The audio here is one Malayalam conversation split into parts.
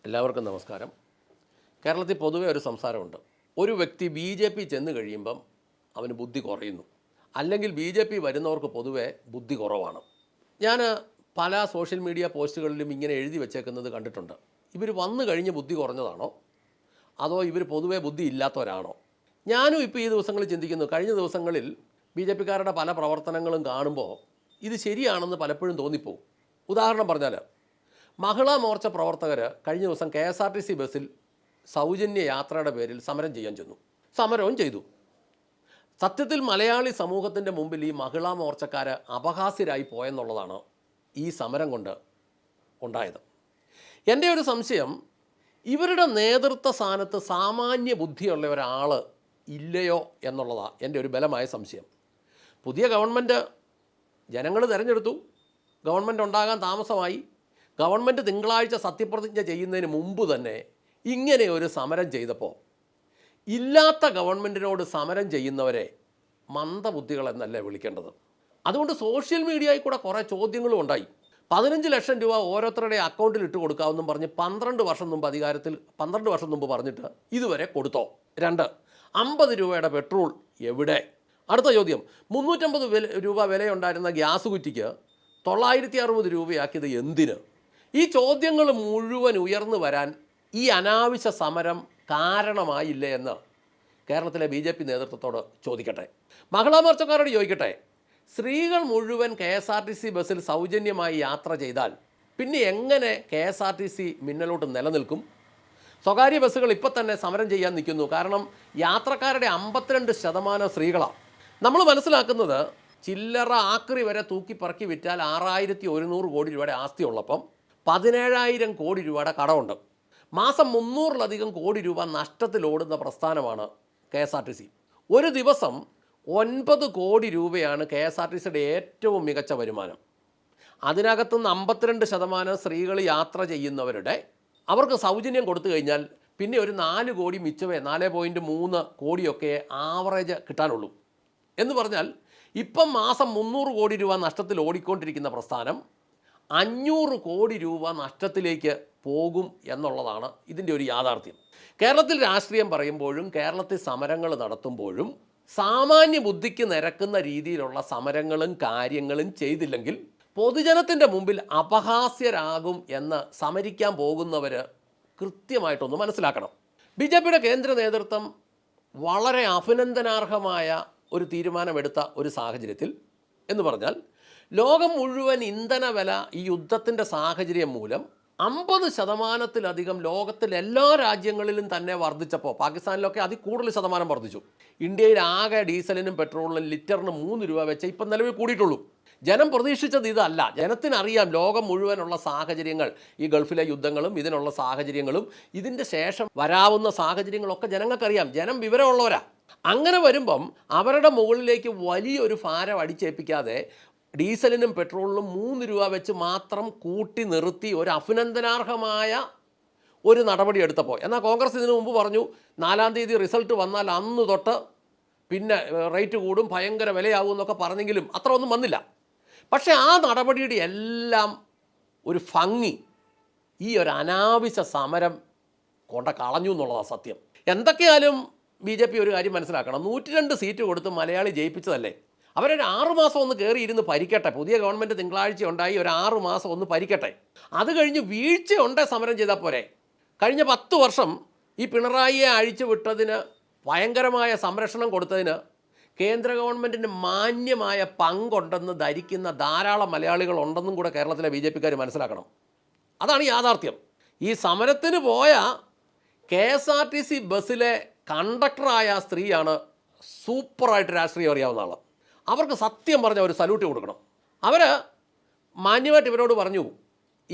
എല്ലാവർക്കും നമസ്കാരം. കേരളത്തിൽ പൊതുവെ ഒരു സംസാരമുണ്ട്. ഒരു വ്യക്തി BJP ചെന്ന് കഴിയുമ്പം അവന് ബുദ്ധി കുറയുന്നു, അല്ലെങ്കിൽ BJP വരുന്നവർക്ക് പൊതുവെ ബുദ്ധി കുറവാണ്. ഞാൻ പല സോഷ്യൽ മീഡിയ പോസ്റ്റുകളിലും ഇങ്ങനെ എഴുതി വെച്ചേക്കുന്നത് കണ്ടിട്ടുണ്ട്. ഇവർ വന്നു കഴിഞ്ഞ് ബുദ്ധി കുറഞ്ഞതാണോ, അതോ ഇവർ പൊതുവെ ബുദ്ധി ഇല്ലാത്തവരാണോ? ഞാനും ഇപ്പോൾ ഈ ദിവസങ്ങളിൽ ചിന്തിക്കുന്നു. കഴിഞ്ഞ ദിവസങ്ങളിൽ BJPക്കാരുടെ പല പ്രവർത്തനങ്ങളും കാണുമ്പോൾ ഇത് ശരിയാണെന്ന് പലപ്പോഴും തോന്നിപ്പോവും. ഉദാഹരണം പറഞ്ഞാൽ, മഹിളാ മോർച്ച പ്രവർത്തകർ കഴിഞ്ഞ ദിവസം KSRTC ബസ്സിൽ സൗജന്യ യാത്രയുടെ പേരിൽ സമരം ചെയ്യാൻ ചെന്നു. സമരവും ചെയ്തു. സത്യത്തിൽ മലയാളി സമൂഹത്തിൻ്റെ മുമ്പിൽ ഈ മഹിളാ മോർച്ചക്കാർ അപഹാസ്യരായി പോയെന്നുള്ളതാണ് ഈ സമരം കൊണ്ട് ഉണ്ടായത്. എൻ്റെ ഒരു സംശയം, ഇവരുടെ നേതൃത്വ സ്ഥാനത്ത് സാമാന്യ ബുദ്ധിയുള്ള ഒരാൾ ഇല്ലയോ എന്നുള്ളതാണ് എൻ്റെ ഒരു ബലമായ സംശയം. പുതിയ ഗവൺമെൻറ് ജനങ്ങൾ തിരഞ്ഞെടുത്തു, ഗവൺമെൻറ് ഉണ്ടാകാൻ താമസമായി. ഗവൺമെൻറ് തിങ്കളാഴ്ച സത്യപ്രതിജ്ഞ ചെയ്യുന്നതിന് മുമ്പ് തന്നെ ഇങ്ങനെ ഒരു സമരം ചെയ്തപ്പോൾ ഇല്ലാത്ത ഗവൺമെൻറ്റിനോട് സമരം ചെയ്യുന്നവരെ മന്ദബുദ്ധികളെന്നല്ലേ വിളിക്കേണ്ടത്. അതുകൊണ്ട് സോഷ്യൽ മീഡിയയിൽ കൂടെ കുറേ ചോദ്യങ്ങളും ഉണ്ടായി. 15 ലക്ഷം രൂപ ഓരോരുത്തരുടെ അക്കൗണ്ടിൽ ഇട്ട് കൊടുക്കാമെന്നും പറഞ്ഞ് 12 വർഷം മുമ്പ് പറഞ്ഞിട്ട് ഇതുവരെ കൊടുത്തോ? 2, 50 രൂപയുടെ പെട്രോൾ എവിടെ? അടുത്ത ചോദ്യം, 350 രൂപ വിലയുണ്ടായിരുന്ന ഗ്യാസ് കുറ്റിക്ക് 960 രൂപയാക്കിയത് എന്തിന്? ഈ ചോദ്യങ്ങൾ മുഴുവൻ ഉയർന്നു വരാൻ ഈ അനാവശ്യ സമരം കാരണമായില്ലേ എന്ന് കേരളത്തിലെ BJP നേതൃത്വത്തോട് ചോദിക്കട്ടെ. മഹിളാ മോർച്ചക്കാരോട് ചോദിക്കട്ടെ. സ്ത്രീകൾ മുഴുവൻ KSRTC ബസ്സിൽ സൗജന്യമായി യാത്ര ചെയ്താൽ പിന്നെ എങ്ങനെ KSRTC മിന്നലോട്ട് നിലനിൽക്കും? സ്വകാര്യ ബസ്സുകൾ ഇപ്പോൾ തന്നെ സമരം ചെയ്യാൻ നിൽക്കുന്നു. കാരണം യാത്രക്കാരുടെ 52% സ്ത്രീകളാണ്. നമ്മൾ മനസ്സിലാക്കുന്നത്, ചില്ലറ ആക്രി വരെ തൂക്കിപ്പറക്കി വിറ്റാൽ 6100 കോടി രൂപയുടെ ആസ്തിയുള്ളപ്പം 17,000 കോടി രൂപയുടെ കടമുണ്ട്. മാസം 300-ലധികം കോടി രൂപ നഷ്ടത്തിലോടുന്ന പ്രസ്ഥാനമാണ് KSRTC. ഒരു ദിവസം 9 കോടി രൂപയാണ് KSRTCയുടെ ഏറ്റവും മികച്ച വരുമാനം. അതിനകത്തുനിന്ന് 52% സ്ത്രീകൾ യാത്ര ചെയ്യുന്നവരുടെ അവർക്ക് സൗജന്യം കൊടുത്തു കഴിഞ്ഞാൽ പിന്നെ ഒരു 4 കോടി മിച്ചമേ, 4.3 കോടിയൊക്കെ ആവറേജ് കിട്ടാനുള്ളൂ. എന്ന് പറഞ്ഞാൽ ഇപ്പം മാസം 300 കോടി രൂപ നഷ്ടത്തിൽ ഓടിക്കൊണ്ടിരിക്കുന്ന പ്രസ്ഥാനം 500 കോടി രൂപ നഷ്ടത്തിലേക്ക് പോകും എന്നുള്ളതാണ് ഇതിൻ്റെ ഒരു യാഥാർത്ഥ്യം. കേരളത്തിൽ രാഷ്ട്രീയം പറയുമ്പോഴും കേരളത്തിൽ സമരങ്ങൾ നടത്തുമ്പോഴും സാമാന്യ ബുദ്ധിക്ക് നിരക്കുന്ന രീതിയിലുള്ള സമരങ്ങളും കാര്യങ്ങളും ചെയ്തില്ലെങ്കിൽ പൊതുജനത്തിൻ്റെ മുമ്പിൽ അപഹാസ്യരാകും എന്ന് സമരിക്കാൻ പോകുന്നവർ കൃത്യമായിട്ടൊന്ന് മനസ്സിലാക്കണം. BJPയുടെ കേന്ദ്ര നേതൃത്വം വളരെ അഭിനന്ദനാർഹമായ ഒരു തീരുമാനമെടുത്ത ഒരു സാഹചര്യത്തിൽ എന്ന് പറഞ്ഞാൽ, ലോകം മുഴുവൻ ഇന്ധന വില ഈ യുദ്ധത്തിൻ്റെ സാഹചര്യം മൂലം 50%-ലധികം ലോകത്തിലെ എല്ലാ രാജ്യങ്ങളിലും തന്നെ വർദ്ധിച്ചപ്പോൾ, പാകിസ്ഥാനിലൊക്കെ അതിൽ കൂടുതൽ ശതമാനം വർദ്ധിച്ചു. ഇന്ത്യയിൽ ആകെ ഡീസലിനും പെട്രോളിനും ലിറ്ററിന് 3 രൂപ വെച്ച് ഇപ്പം നിലവിൽ കൂടിയിട്ടുള്ളൂ. ജനം പ്രതീക്ഷിച്ചത് ഇതല്ല. ജനത്തിനറിയാം ലോകം മുഴുവനുള്ള സാഹചര്യങ്ങൾ, ഈ ഗൾഫിലെ യുദ്ധങ്ങളും ഇതിനുള്ള സാഹചര്യങ്ങളും ഇതിൻ്റെ ശേഷം വരാവുന്ന സാഹചര്യങ്ങളൊക്കെ ജനങ്ങൾക്കറിയാം. ജനം വിവരമുള്ളവരാ. അങ്ങനെ വരുമ്പം അവരുടെ മുകളിലേക്ക് വലിയൊരു ഭാരം അടിച്ചേൽപ്പിക്കാതെ ഡീസലിനും പെട്രോളിനും 3 രൂപ വെച്ച് മാത്രം കൂട്ടി നിർത്തി ഒരു അഭിനന്ദനാർഹമായ ഒരു നടപടി എടുത്തപ്പോൾ, എന്നാൽ കോൺഗ്രസ് ഇതിനു മുമ്പ് പറഞ്ഞു 4-ാം തീയതി റിസൾട്ട് വന്നാൽ അന്ന് തൊട്ട് പിന്നെ റേറ്റ് കൂടും, ഭയങ്കര വിലയാവും എന്നൊക്കെ പറഞ്ഞെങ്കിലും അത്ര ഒന്നും വന്നില്ല. പക്ഷേ ആ നടപടിയുടെ എല്ലാം ഒരു ഭംഗി ഈ ഒരു അനാവശ്യ സമരം കൊണ്ട കളഞ്ഞു എന്നുള്ളതാണ് സത്യം. എന്തൊക്കെയായാലും BJP ഒരു കാര്യം മനസ്സിലാക്കണം. 102 സീറ്റ് കൊടുത്ത് മലയാളി ജയിപ്പിച്ചതല്ലേ. അവരൊരു 6 മാസം ഒന്ന് കയറിയിരുന്ന് ഭരിക്കട്ടെ. പുതിയ ഗവൺമെൻറ് തിങ്കളാഴ്ച ഉണ്ടായി, ഒരു 6 മാസം ഒന്ന് ഭരിക്കട്ടെ. അത് കഴിഞ്ഞ് വീഴ്ചയുണ്ടേ സമരം ചെയ്താൽ പോരെ. കഴിഞ്ഞ 10 വർഷം ഈ പിണറായിയെ അഴിച്ചു വിട്ടതിന്, ഭയങ്കരമായ സംരക്ഷണം കൊടുത്തതിന് കേന്ദ്ര ഗവൺമെൻറ്റിന് മാന്യമായ പങ്കുണ്ടെന്ന് ധരിക്കുന്ന ധാരാളം മലയാളികളുണ്ടെന്നും കൂടെ കേരളത്തിലെ BJPക്കാർ മനസ്സിലാക്കണം. അതാണ് യാഥാർത്ഥ്യം. ഈ സമരത്തിന് പോയ KSRTC ബസ്സിലെ കണ്ടക്ടറായ സ്ത്രീയാണ് സൂപ്പറായിട്ട് രാഷ്ട്രീയം അറിയാവുന്ന ആൾ. അവർക്ക് സത്യം പറഞ്ഞാൽ ഒരു സല്യൂട്ട് കൊടുക്കണം. അവർ മാന്യമായിട്ട് ഇവരോട് പറഞ്ഞു,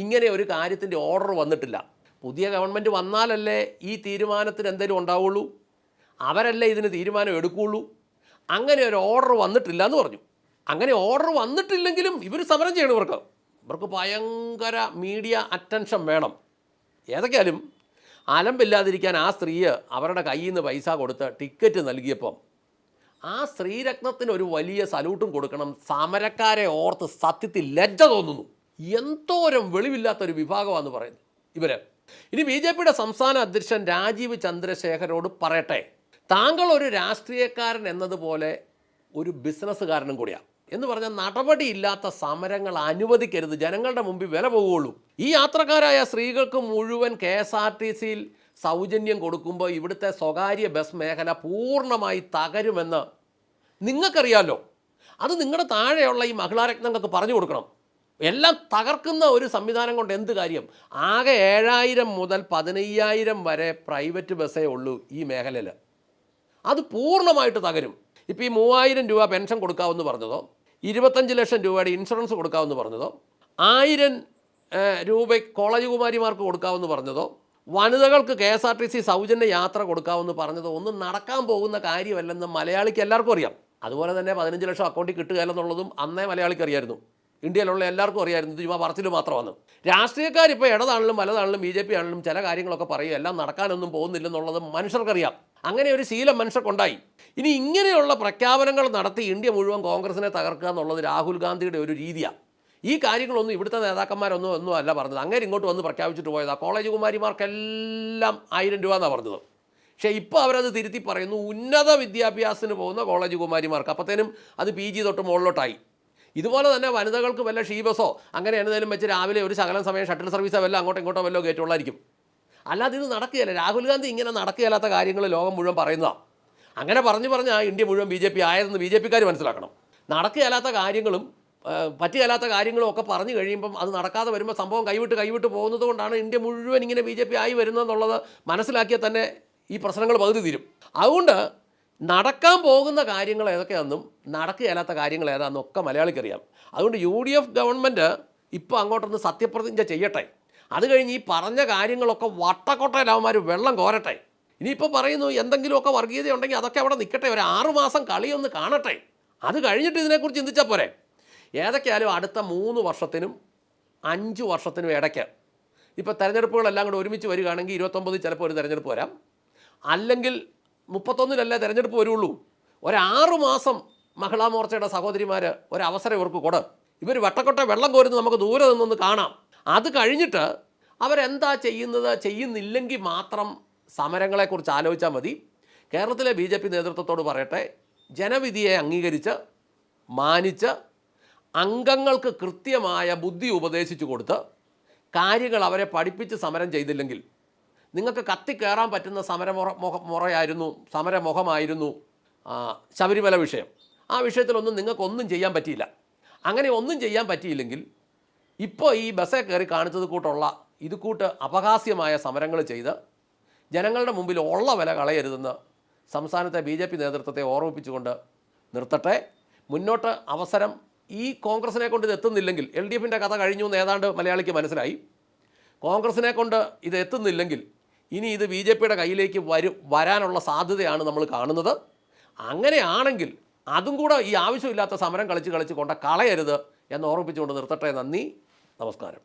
ഇങ്ങനെ ഒരു കാര്യത്തിൻ്റെ ഓർഡർ വന്നിട്ടില്ല. പുതിയ ഗവൺമെൻറ് വന്നാലല്ലേ ഈ തീരുമാനത്തിന് എന്തെങ്കിലും ഉണ്ടാവുള്ളൂ, അവരല്ലേ ഇതിന് തീരുമാനം എടുക്കുകയുള്ളൂ. അങ്ങനെ ഒരു ഓർഡർ വന്നിട്ടില്ല എന്ന് പറഞ്ഞു. അങ്ങനെ ഓർഡർ വന്നിട്ടില്ലെങ്കിലും ഇവർ സമരം ചെയ്യണം. ഇവർക്ക് ഭയങ്കര മീഡിയ അറ്റൻഷൻ വേണം. ഏതൊക്കെയാലും അലമ്പില്ലാതിരിക്കാൻ ആ സ്ത്രീ അവരുടെ കയ്യിൽ നിന്ന് പൈസ കൊടുത്ത് ടിക്കറ്റ് നൽകിയപ്പം ആ സ്ത്രീരത്നത്തിന് ഒരു വലിയ സല്യൂട്ടും കൊടുക്കണം. സമരക്കാരെ ഓർത്ത് സത്യത്തിൽ ലജ്ജ തോന്നുന്നു. എന്തോരം വെളിവില്ലാത്തൊരു വിഭാഗമാണെന്ന് പറയുന്നത് ഇവർ. ഇനി ബി ജെ പിയുടെ സംസ്ഥാന അധ്യക്ഷൻ രാജീവ് ചന്ദ്രശേഖരോട് പറയട്ടെ, താങ്കൾ ഒരു രാഷ്ട്രീയക്കാരൻ എന്നതുപോലെ ഒരു ബിസിനസ്സുകാരനും കൂടിയാണ്. എന്ന് പറഞ്ഞാൽ നടപടിയില്ലാത്ത സമരങ്ങൾ അനുവദിക്കരുത്, ജനങ്ങളുടെ മുമ്പിൽ വില പോവുകയുള്ളൂ. ഈ യാത്രക്കാരായ സ്ത്രീകൾക്ക് മുഴുവൻ KSRTCയിൽ സൗജന്യം കൊടുക്കുമ്പോൾ ഇവിടുത്തെ സ്വകാര്യ ബസ് മേഖല പൂർണ്ണമായി തകരുമെന്ന് നിങ്ങൾക്കറിയാമല്ലോ. അത് നിങ്ങളുടെ താഴെയുള്ള ഈ മഹിളാരത്നങ്ങൾക്ക് പറഞ്ഞു കൊടുക്കണം. എല്ലാം തകർക്കുന്ന ഒരു സംവിധാനം കൊണ്ട് എന്ത് കാര്യം? ആകെ 7000 മുതൽ 15000 വരെ പ്രൈവറ്റ് ബസ്സേ ഉള്ളൂ ഈ മേഖലയിൽ. അത് പൂർണ്ണമായിട്ട് തകരും. ഇപ്പോൾ ഈ 3000 രൂപ പെൻഷൻ കൊടുക്കാമെന്ന് പറഞ്ഞതോ, 25 ലക്ഷം രൂപയുടെ ഇൻഷുറൻസ് കൊടുക്കാമെന്ന് പറഞ്ഞതോ, 1000 രൂപ കോളേജ് കുമാരിമാർക്ക് കൊടുക്കാമെന്ന് പറഞ്ഞതോ, വനിതകൾക്ക് KSRTC സൗജന്യ യാത്ര കൊടുക്കാമെന്ന് പറഞ്ഞതോ ഒന്നും നടക്കാൻ പോകുന്ന കാര്യമല്ലെന്ന് മലയാളിക്ക് എല്ലാവർക്കും അറിയാം. അതുപോലെ തന്നെ 15 ലക്ഷം അക്കൗണ്ടിൽ കിട്ടുകയെന്നുള്ളതും അന്നേ മലയാളിക്ക് അറിയായിരുന്നു. ഇന്ത്യയിലുള്ള എല്ലാവർക്കും അറിയായിരുന്നു. ഇത് ചുമ്മാ പറച്ചിൽ മാത്രമാണ്. രാഷ്ട്രീയക്കാരിപ്പോൾ ഇടതാണെങ്കിലും വലതാണെങ്കിലും BJP ആണെങ്കിലും ചില കാര്യങ്ങളൊക്കെ പറയും, എല്ലാം നടക്കാനൊന്നും പോകുന്നില്ലെന്നുള്ളത് മനുഷ്യർക്കറിയാം. അങ്ങനെ ഒരു ശീലം മനുഷ്യർക്കുണ്ടായി. ഇനി ഇങ്ങനെയുള്ള പ്രഖ്യാപനങ്ങൾ നടത്തി ഇന്ത്യ മുഴുവൻ കോൺഗ്രസിനെ തകർക്കുക എന്നുള്ളത് രാഹുൽ ഗാന്ധിയുടെ ഒരു രീതിയാണ്. ഈ കാര്യങ്ങളൊന്നും ഇവിടുത്തെ നേതാക്കന്മാരൊന്നും അല്ല പറഞ്ഞത്. അങ്ങനെ ഇങ്ങോട്ട് വന്ന് പ്രഖ്യാപിച്ചിട്ട് പോയതാണ്. കോളേജ് കുമാരിമാർക്കെല്ലാം 1000 രൂപ എന്നാണ് പറഞ്ഞത്. പക്ഷേ ഇപ്പോൾ അവരത് തിരുത്തി പറയുന്നു, ഉന്നത വിദ്യാഭ്യാസത്തിന് പോകുന്ന കോളേജ് കുമാരിമാർക്ക്. അപ്പോഴത്തേനും അത് PG തൊട്ട് മുകളിലോട്ടായി. ഇതുപോലെ തന്നെ വനിതകൾക്ക് വല്ല ഷീബസോ അങ്ങനെ എന്തെങ്കിലും വെച്ച് രാവിലെ ഒരു ശകലം സമയം ഷട്ടിൽ സർവീസോ വല്ല അങ്ങോട്ടോ ഇങ്ങോട്ടോ വല്ലോ കയറ്റുള്ളായിരിക്കും. അല്ലാതെ ഇത് നടക്കുകയല്ല. രാഹുൽ ഗാന്ധി ഇങ്ങനെ നടക്കുകയല്ലാത്ത കാര്യങ്ങൾ ലോകം മുഴുവൻ പറയുന്നതാണ്. അങ്ങനെ പറഞ്ഞ് ആ ഇന്ത്യ മുഴുവൻ BJP ആയതെന്ന് BJPക്കാർ മനസ്സിലാക്കണം. നടക്കുകയല്ലാത്ത കാര്യങ്ങളും പറ്റുകയല്ലാത്ത കാര്യങ്ങളും ഒക്കെ പറഞ്ഞു കഴിയുമ്പം അത് നടക്കാതെ വരുമ്പോൾ സംഭവം കൈവിട്ട് പോകുന്നത് കൊണ്ടാണ് ഇന്ത്യ മുഴുവൻ ഇങ്ങനെ BJP ആയി വരുന്നതെന്നുള്ളത് മനസ്സിലാക്കിയാൽ തന്നെ ഈ പ്രശ്നങ്ങൾ പകുതി തീരും. അതുകൊണ്ട് നടക്കാൻ പോകുന്ന കാര്യങ്ങൾ ഏതൊക്കെയാണെന്നും നടക്കുകയല്ലാത്ത കാര്യങ്ങൾ ഏതാണെന്നും ഒക്കെ മലയാളിക്കറിയാം. അതുകൊണ്ട് UDF ഗവൺമെൻറ് ഇപ്പോൾ അങ്ങോട്ടൊന്ന് സത്യപ്രതിജ്ഞ ചെയ്യട്ടെ. അത് കഴിഞ്ഞ് ഈ പറഞ്ഞ കാര്യങ്ങളൊക്കെ വട്ടക്കൊട്ടയിലാവന്മാർ വെള്ളം കോരട്ടെ. ഇനിയിപ്പോൾ പറയുന്നു എന്തെങ്കിലുമൊക്കെ വർഗീയത ഉണ്ടെങ്കിൽ അതൊക്കെ അവിടെ നിൽക്കട്ടെ, ഒരു 6 മാസം കളിയൊന്ന് കാണട്ടെ. അത് കഴിഞ്ഞിട്ട് ഇതിനെക്കുറിച്ച് ചിന്തിച്ചാൽ പോരെ. ഏതൊക്കെയായാലും അടുത്ത 3 വർഷത്തിനും 5 വർഷത്തിനും ഇടയ്ക്ക് ഇപ്പോൾ തെരഞ്ഞെടുപ്പുകളെല്ലാം കൂടെ ഒരുമിച്ച് വരികയാണെങ്കിൽ 29 ചിലപ്പോൾ ഒരു തെരഞ്ഞെടുപ്പ് വരാം, അല്ലെങ്കിൽ 31-ലല്ലേ തെരഞ്ഞെടുപ്പ് വരുള്ളൂ. ഒരു 6 മാസം മഹിളാ മോർച്ചയുടെ സഹോദരിമാർ ഒരവസരം ഇവർക്ക് കൊടു. ഇവർ വട്ടക്കൊട്ട വെള്ളം കോരുന്നത് നമുക്ക് ദൂരെ നിന്നൊന്ന് കാണാം. അത് കഴിഞ്ഞിട്ട് അവരെന്താ ചെയ്യുന്നില്ലെങ്കിൽ മാത്രം സമരങ്ങളെക്കുറിച്ച് ആലോചിച്ചാൽ മതി. കേരളത്തിലെ BJP നേതൃത്വത്തോട് പറയട്ടെ, ജനവിധിയെ അംഗീകരിച്ച് മാനിച്ച് അംഗങ്ങൾക്ക് കൃത്യമായ ബുദ്ധി ഉപദേശിച്ചു കൊടുത്ത് കാര്യങ്ങൾ അവരെ പഠിപ്പിച്ച് സമരം ചെയ്തില്ലെങ്കിൽ നിങ്ങൾക്ക് കത്തിക്കയറാൻ പറ്റുന്ന സമരമുഖമായിരുന്നു ശബരിമല വിഷയം. ആ വിഷയത്തിലൊന്നും നിങ്ങൾക്കൊന്നും ചെയ്യാൻ പറ്റിയില്ല. അങ്ങനെ ഒന്നും ചെയ്യാൻ പറ്റിയില്ലെങ്കിൽ ഇപ്പോൾ ഈ ബസ്സേ കയറി കാണിച്ചത് കൂട്ട് അപഹാസ്യമായ സമരങ്ങൾ ചെയ്ത് ജനങ്ങളുടെ മുമ്പിൽ ഉള്ള വില കളയരുതെന്ന് സംസ്ഥാനത്തെ BJP നേതൃത്വത്തെ ഓർമ്മിപ്പിച്ചുകൊണ്ട് നിർത്തട്ടെ. മുന്നോട്ട് അവസരം ഈ കോൺഗ്രസിനെ കൊണ്ട് ഇത് എത്തുന്നില്ലെങ്കിൽ, LDFൻ്റെ കഥ കഴിഞ്ഞു എന്ന് ഏതാണ്ട് മലയാളിക്ക് മനസ്സിലായി. കോൺഗ്രസിനെ കൊണ്ട് ഇത് എത്തുന്നില്ലെങ്കിൽ ഇനി ഇത് BJPയുടെ കയ്യിലേക്ക് വരാനുള്ള സാധ്യതയാണ് നമ്മൾ കാണുന്നത്. അങ്ങനെയാണെങ്കിൽ അതും കൂടെ ഈ ആവശ്യമില്ലാത്ത സമരം കളിച്ച് കളയരുത് എന്ന് ഓർമ്മിപ്പിച്ചുകൊണ്ട് നിർത്തട്ടെ. നന്ദി, നമസ്കാരം.